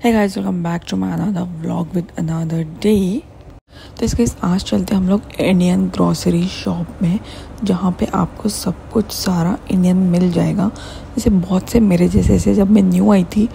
Hey guys, welcome back to my another vlog with another day। तो इसके आज चलते हम लोग इंडियन ग्रॉसरी शॉप में, जहाँ पे आपको सब कुछ सारा इंडियन मिल जाएगा। जैसे बहुत से मेरे जैसे जब मैं न्यू आई थी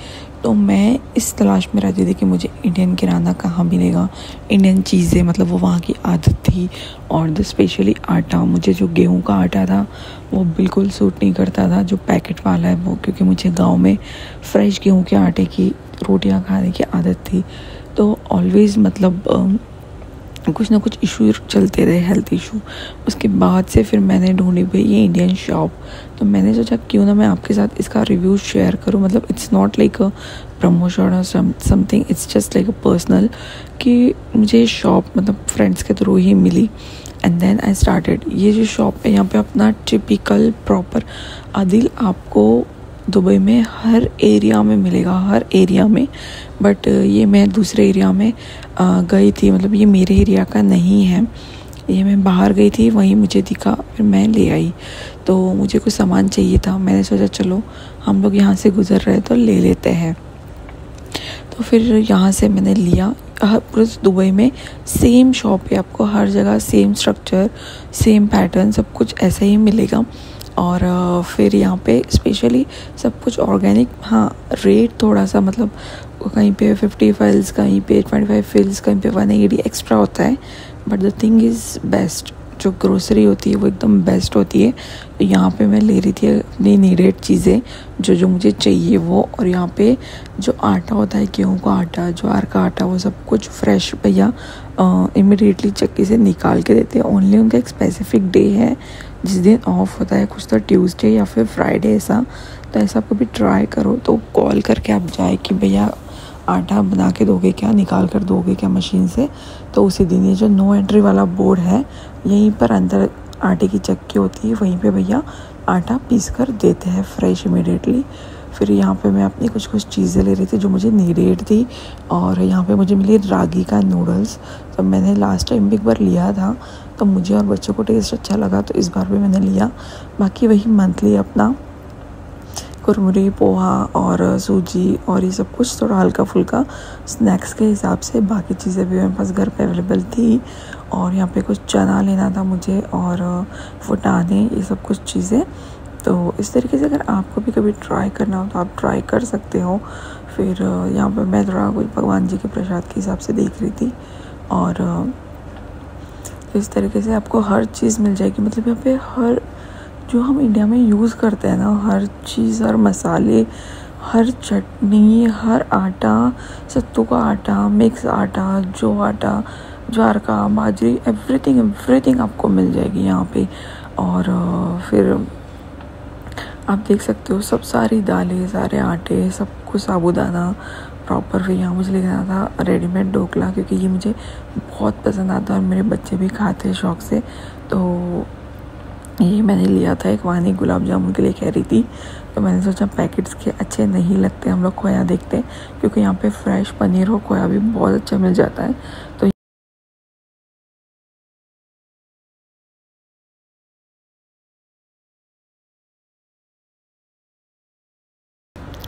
तो मैं इस तलाश में रहती थी कि मुझे इंडियन किराना कहाँ मिलेगा, इंडियन चीज़ें, मतलब वो वहाँ की आदत थी। और स्पेशली आटा, मुझे जो गेहूं का आटा था वो बिल्कुल सूट नहीं करता था, जो पैकेट वाला है वो, क्योंकि मुझे गांव में फ्रेश गेहूं के आटे की रोटियां खाने की आदत थी। तो ऑलवेज़ मतलब कुछ ना कुछ इशू चलते रहे, हेल्थ इशू। उसके बाद से फिर मैंने ढूंढी भाई ये इंडियन शॉप। तो मैंने सोचा क्यों ना मैं आपके साथ इसका रिव्यू शेयर करूं। मतलब it's not like a promotion or something, it's just like a personal, कि मुझे ये शॉप मतलब फ्रेंड्स के थ्रू ही मिली। And then I started. ये जो शॉप है यहाँ पे अपना टिपिकल प्रॉपर आदिल आपको दुबई में हर एरिया में मिलेगा, हर एरिया में। बट ये मैं दूसरे एरिया में गई थी, मतलब ये मेरे एरिया का नहीं है, ये मैं बाहर गई थी, वहीं मुझे दिखा, फिर मैं ले आई। तो मुझे कुछ सामान चाहिए था, मैंने सोचा चलो हम लोग यहाँ से गुजर रहे तो ले लेते हैं। तो फिर यहाँ से मैंने लिया। पूरे दुबई में सेम शॉप है, आपको हर जगह सेम स्ट्रक्चर, सेम पैटर्न, सब कुछ ऐसा ही मिलेगा। और फिर यहाँ पे स्पेशली सब कुछ ऑर्गेनिक। हाँ, रेट थोड़ा सा मतलब कहीं पे 50 फिल्स, कहीं पे 25 फिल्स, कहीं पे 180 एक्स्ट्रा होता है। But the thing is best, जो ग्रोसरी होती है वो एकदम बेस्ट होती है। तो यहाँ पे मैं ले रही थी अपनी नीडेड चीज़ें, जो मुझे चाहिए वो। और यहाँ पे जो आटा होता है, गेहूं का आटा, ज्वार का आटा, वो सब कुछ फ्रेश भैया इमिडिएटली चक्की से निकाल के देते हैं। ओनली उनका एक स्पेसिफिक डे है जिस दिन ऑफ होता है, कुछ तो ट्यूसडे या फिर फ्राइडे ऐसा। तो ऐसा कभी ट्राई करो तो कॉल करके आप जाए कि भैया आटा बना के दोगे क्या, निकाल कर दोगे क्या मशीन से। तो उसी दिन ये जो नो एंट्री वाला बोर्ड है, यहीं पर अंदर आटे की चक्की होती है, वहीं पे भैया आटा पीस कर देते हैं फ्रेश इमीडिएटली। फिर यहाँ पे मैं अपनी कुछ चीज़ें ले रही थी जो मुझे नीडेड थी। और यहाँ पे मुझे मिली रागी का नूडल्स। तो मैंने लास्ट टाइम भी एक बार लिया था, तो मुझे और बच्चों को टेस्ट अच्छा लगा, तो इस बार भी मैंने लिया। बाकी वही मंथली अपना कुरमुरी, पोहा और सूजी और ये सब कुछ थोड़ा हल्का फुल्का स्नैक्स के हिसाब से। बाकी चीज़ें भी मेरे पास घर पे अवेलेबल थी। और यहाँ पे कुछ चना लेना था मुझे और फुटाने, ये सब कुछ चीज़ें। तो इस तरीके से अगर आपको भी कभी ट्राई करना हो तो आप ट्राई कर सकते हो। फिर यहाँ पे मैं थोड़ा कुछ भगवान जी के प्रसाद के हिसाब से देख रही थी। और तो इस तरीके से आपको हर चीज़ मिल जाएगी। मतलब यहाँ पे हर जो हम इंडिया में यूज़ करते हैं ना, हर चीज़, हर मसाले, हर चटनी, हर आटा, सत्तू का आटा, मिक्स आटा, जो आटा, ज्वार का, बाजरी, एवरीथिंग आपको मिल जाएगी यहाँ पे। और फिर आप देख सकते हो सब सारी दालें, सारे आटे, सब कुछ, साबूदाना प्रॉपर। फिर यहाँ मुझे लेना था रेडीमेड ढोकला, क्योंकि ये मुझे बहुत पसंद आता है और मेरे बच्चे भी खाते हैं शौक़ से। तो ये मैंने लिया था। एक वानी गुलाब जामुन के लिए कह रही थी, तो मैंने सोचा पैकेट्स के अच्छे नहीं लगते, हम लोग खोया देखते हैं, क्योंकि यहाँ पे फ्रेश पनीर और खोया भी बहुत अच्छा मिल जाता है। तो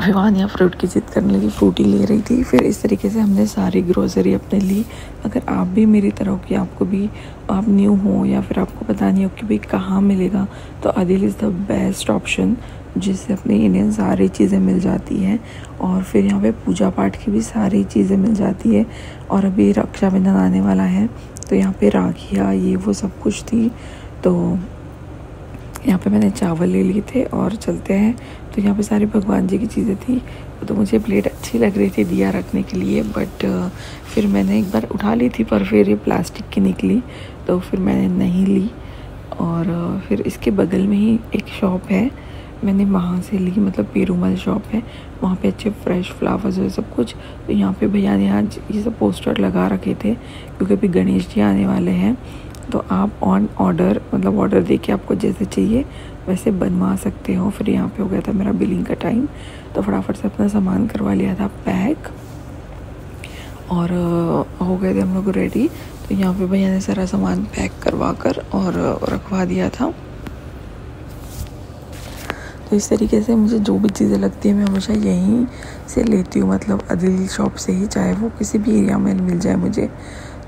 वानिया फ्रूट की जिद करने लगी, फ्रूट ही ले रही थी। फिर इस तरीके से हमने सारी ग्रोसरी अपने ली। अगर आप भी मेरी तरह हो कि आपको भी, आप न्यू हो या फिर आपको पता नहीं हो कि भाई कहाँ मिलेगा, तो Adil is the best option, जिससे अपनी इंडियन सारी चीज़ें मिल जाती हैं। और फिर यहाँ पे पूजा पाठ की भी सारी चीज़ें मिल जाती है। और अभी रक्षाबंधन आने वाला है, तो यहाँ पे राखियाँ, ये वो सब कुछ थी। तो यहाँ पे मैंने चावल ले लिए थे और चलते हैं। तो यहाँ पे सारी भगवान जी की चीज़ें थी। तो मुझे प्लेट अच्छी लग रही थी दिया रखने के लिए, बट फिर मैंने एक बार उठा ली थी, पर फिर ये प्लास्टिक की निकली, तो फिर मैंने नहीं ली। और फिर इसके बगल में ही एक शॉप है, मैंने वहाँ से ली, मतलब पेरूमल शॉप है, वहाँ पे अच्छे फ्रेश फ्लावर्स है सब कुछ। तो यहाँ पे भैया ने आज ये सब पोस्टर लगा रखे थे, क्योंकि अभी गणेश जी आने वाले हैं। तो आप ऑन ऑर्डर, मतलब ऑर्डर देके आपको जैसे चाहिए वैसे बनवा सकते हो। फिर यहाँ पे हो गया था मेरा बिलिंग का टाइम, तो फटाफट से अपना सामान करवा लिया था पैक, और हो गए थे हम लोग रेडी। तो यहाँ पे भैया ने सारा सामान पैक करवा कर और रखवा दिया था। तो इस तरीके से मुझे जो भी चीज़ें लगती है मैं हमेशा यहीं से लेती हूँ, मतलब अदिल शॉप से ही, चाहे वो किसी भी एरिया में मिल जाए मुझे।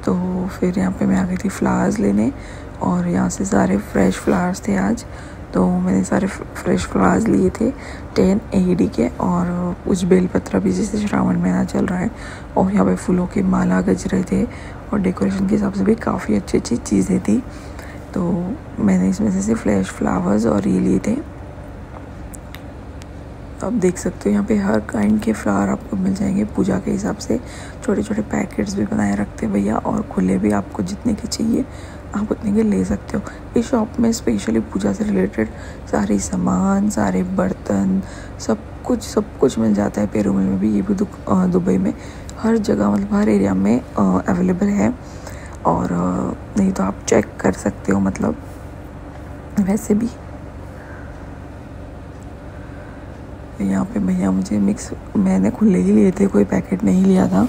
तो फिर यहाँ पे मैं आ गई थी फ्लावर्स लेने, और यहाँ से सारे फ्रेश फ्लावर्स थे आज, तो मैंने सारे फ्रेश फ्लावर्स लिए थे 10 AED के, और कुछ बेलपत्र भी, जैसे श्रावण महीना चल रहा है, और यहाँ पे फूलों के माला गज रहे थे, और डेकोरेशन के हिसाब से भी काफ़ी अच्छी अच्छी चीज़ें थी। तो मैंने इसमें से फ्रेश फ्लावर्स और ये लिए थे। आप देख सकते हो यहाँ पे हर काइंड के फ्लावर आपको मिल जाएंगे पूजा के हिसाब से। छोटे छोटे पैकेट्स भी बनाए रखते हैं भैया, और खुले भी, आपको जितने के चाहिए आप उतने के ले सकते हो। इस शॉप में स्पेशली पूजा से रिलेटेड सारे सामान, सारे बर्तन, सब कुछ मिल जाता है। पेरूमल में भी, ये भी दुबई में हर जगह, मतलब हर एरिया में अवेलेबल है। और नहीं तो आप चेक कर सकते हो, मतलब वैसे भी। यहाँ पे भैया मुझे मिक्स, मैंने खुले ही लिए थे, कोई पैकेट नहीं लिया था।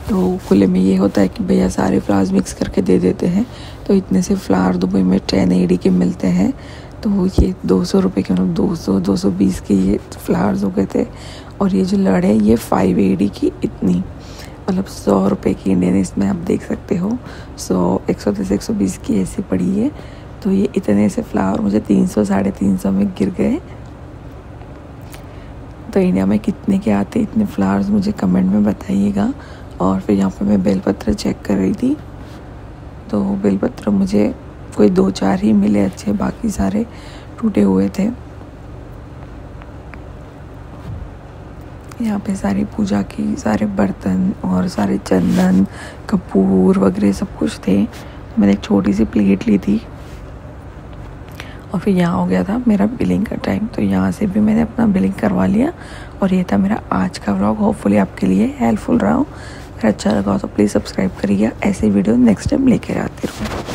तो खुले में ये होता है कि भैया सारे फ्लावर्स मिक्स करके दे देते हैं। तो इतने से फ्लावर दुबई में 10 AED के मिलते हैं। तो ये 200 रुपये के, मतलब 220 के ये फ्लावर्स हो गए थे। और ये जो लड़ है ये 5 AED की, इतनी, मतलब 100 रुपये की इंडियन, इसमें आप देख सकते हो 110 120 की ऐसी पड़ी है। तो ये इतने से फ्लावर मुझे 300 350 में गिर गए। तो इंडिया में कितने के आते इतने फ्लावर्स, मुझे कमेंट में बताइएगा। और फिर यहाँ पे मैं बेलपत्र चेक कर रही थी, तो बेलपत्र मुझे कोई 2-4 ही मिले अच्छे, बाकी सारे टूटे हुए थे। यहाँ पे सारी पूजा की सारे बर्तन और सारे चंदन, कपूर वगैरह सब कुछ थे। मैंने एक छोटी सी प्लेट ली थी, और फिर यहाँ हो गया था मेरा बिलिंग का टाइम। तो यहाँ से भी मैंने अपना बिलिंग करवा लिया। और ये था मेरा आज का व्लॉग। होपफुली आपके लिए हेल्पफुल रहा हो। अगर अच्छा लगा हो तो प्लीज़ सब्सक्राइब करिएगा। ऐसे वीडियो नेक्स्ट टाइम लेकर आती रहूँ।